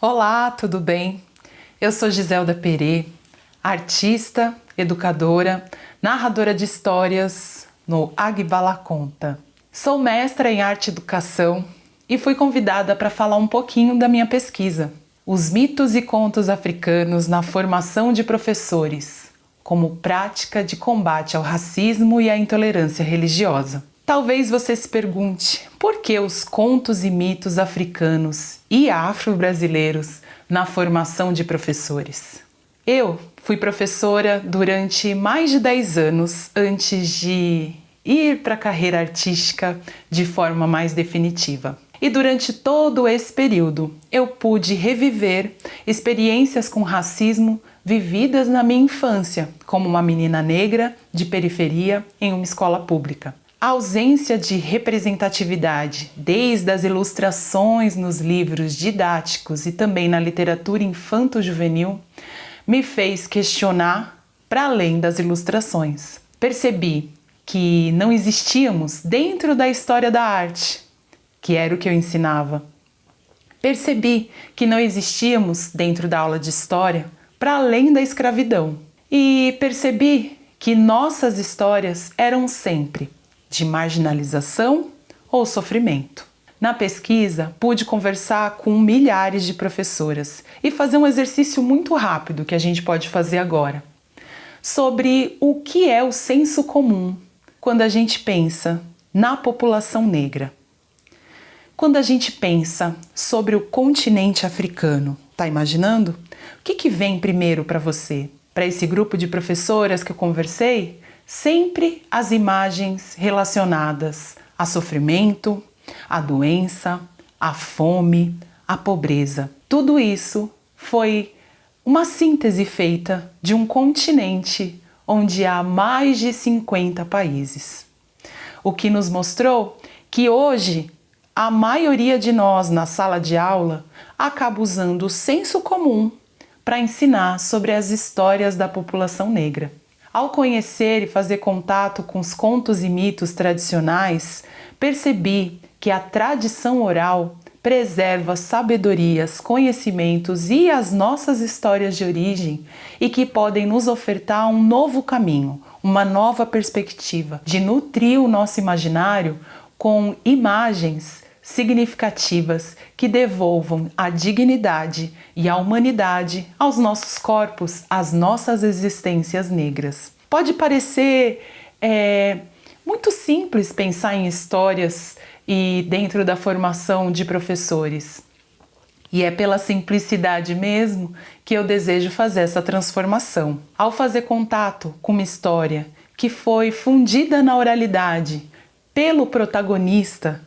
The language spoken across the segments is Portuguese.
Olá, tudo bem? Eu sou Giselda Perê, artista, educadora, narradora de histórias no Agbala Conta. Sou mestra em arte e educação e fui convidada para falar um pouquinho da minha pesquisa, os mitos e contos africanos na formação de professores, como prática de combate ao racismo e à intolerância religiosa. Talvez você se pergunte por que os contos e mitos africanos e afro-brasileiros na formação de professores. Eu fui professora durante mais de 10 anos antes de ir para a carreira artística de forma mais definitiva. E durante todo esse período eu pude reviver experiências com racismo vividas na minha infância, como uma menina negra de periferia em uma escola pública. A ausência de representatividade, desde as ilustrações nos livros didáticos e também na literatura infanto-juvenil, me fez questionar para além das ilustrações. Percebi que não existíamos dentro da história da arte, que era o que eu ensinava. Percebi que não existíamos dentro da aula de história para além da escravidão. E percebi que nossas histórias eram sempre de marginalização ou sofrimento. Na pesquisa, pude conversar com milhares de professoras e fazer um exercício muito rápido que a gente pode fazer agora, sobre o que é o senso comum quando a gente pensa na população negra. Quando a gente pensa sobre o continente africano, tá imaginando? O que vem primeiro para você? Para esse grupo de professoras que eu conversei? Sempre as imagens relacionadas a sofrimento, a doença, a fome, a pobreza. Tudo isso foi uma síntese feita de um continente onde há mais de 50 países. O que nos mostrou que hoje a maioria de nós na sala de aula acaba usando o senso comum para ensinar sobre as histórias da população negra. Ao conhecer e fazer contato com os contos e mitos tradicionais, percebi que a tradição oral preserva sabedorias, conhecimentos e as nossas histórias de origem e que podem nos ofertar um novo caminho, uma nova perspectiva de nutrir o nosso imaginário com imagens significativas que devolvam a dignidade e a humanidade aos nossos corpos, às nossas existências negras. Pode parecer muito simples pensar em histórias e dentro da formação de professores. E é pela simplicidade mesmo que eu desejo fazer essa transformação. Ao fazer contato com uma história que foi fundida na oralidade pelo protagonista,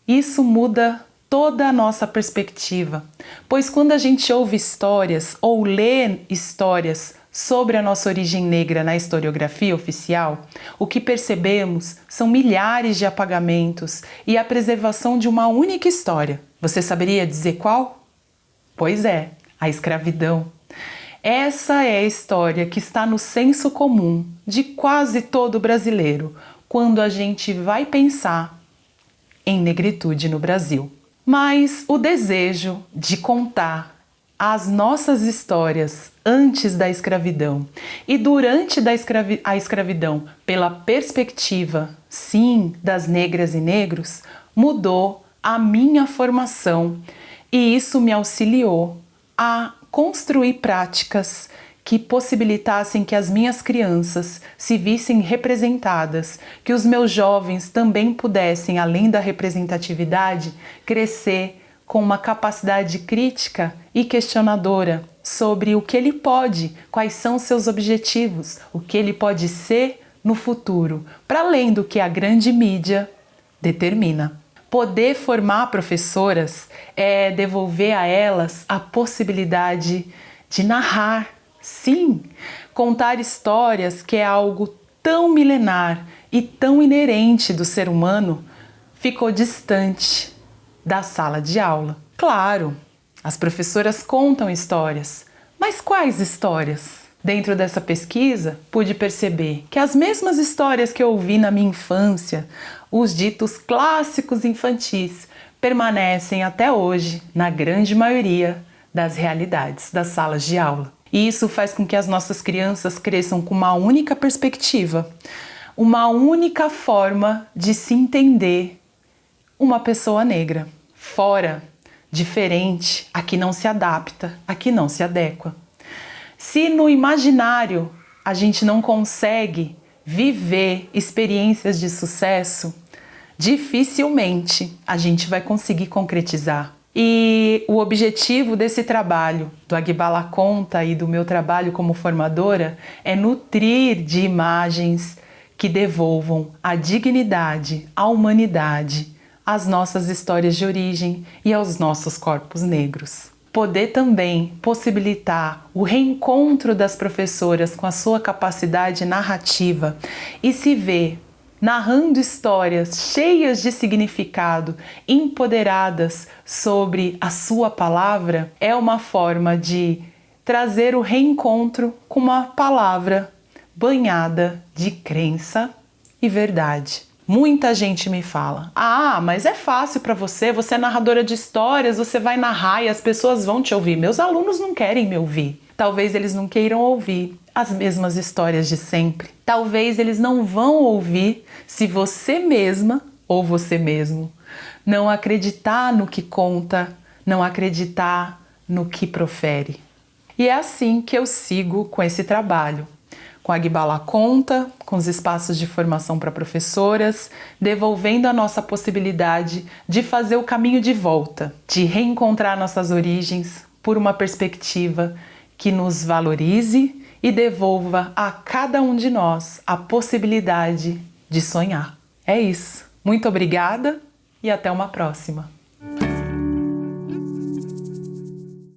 isso muda toda a nossa perspectiva, pois quando a gente ouve histórias ou lê histórias sobre a nossa origem negra na historiografia oficial, o que percebemos são milhares de apagamentos e a preservação de uma única história. Você saberia dizer qual? Pois é, a escravidão. Essa é a história que está no senso comum de quase todo brasileiro quando a gente vai pensar em negritude no Brasil. Mas o desejo de contar as nossas histórias antes da escravidão e durante a escravidão pela perspectiva, sim, das negras e negros, mudou a minha formação e isso me auxiliou a construir práticas que possibilitassem que as minhas crianças se vissem representadas, que os meus jovens também pudessem, além da representatividade, crescer com uma capacidade crítica e questionadora sobre o que ele pode, quais são seus objetivos, o que ele pode ser no futuro, para além do que a grande mídia determina. Poder formar professoras é devolver a elas a possibilidade de narrar. Sim, contar histórias, que é algo tão milenar e tão inerente do ser humano, ficou distante da sala de aula. Claro, as professoras contam histórias, mas quais histórias? Dentro dessa pesquisa, pude perceber que as mesmas histórias que eu ouvi na minha infância, os ditos clássicos infantis, permanecem até hoje, na grande maioria, das realidades, das salas de aula. E isso faz com que as nossas crianças cresçam com uma única perspectiva, uma única forma de se entender uma pessoa negra, fora, diferente, a que não se adapta, a que não se adequa. Se no imaginário a gente não consegue viver experiências de sucesso, dificilmente a gente vai conseguir concretizar. E o objetivo desse trabalho, do Agbala Conta e do meu trabalho como formadora, é nutrir de imagens que devolvam a dignidade, a humanidade, às nossas histórias de origem e aos nossos corpos negros. Poder também possibilitar o reencontro das professoras com a sua capacidade narrativa e se ver narrando histórias cheias de significado, empoderadas sobre a sua palavra, é uma forma de trazer o reencontro com uma palavra banhada de crença e verdade. Muita gente me fala: ah, mas é fácil para você, você é narradora de histórias, você vai narrar e as pessoas vão te ouvir. Meus alunos não querem me ouvir. Talvez eles não queiram ouvir as mesmas histórias de sempre. Talvez eles não vão ouvir se você mesma ou você mesmo não acreditar no que conta, não acreditar no que profere. E é assim que eu sigo com esse trabalho, com a Agbala Conta, com os espaços de formação para professoras, devolvendo a nossa possibilidade de fazer o caminho de volta, de reencontrar nossas origens por uma perspectiva que nos valorize e devolva a cada um de nós a possibilidade de sonhar. É isso. Muito obrigada e até uma próxima.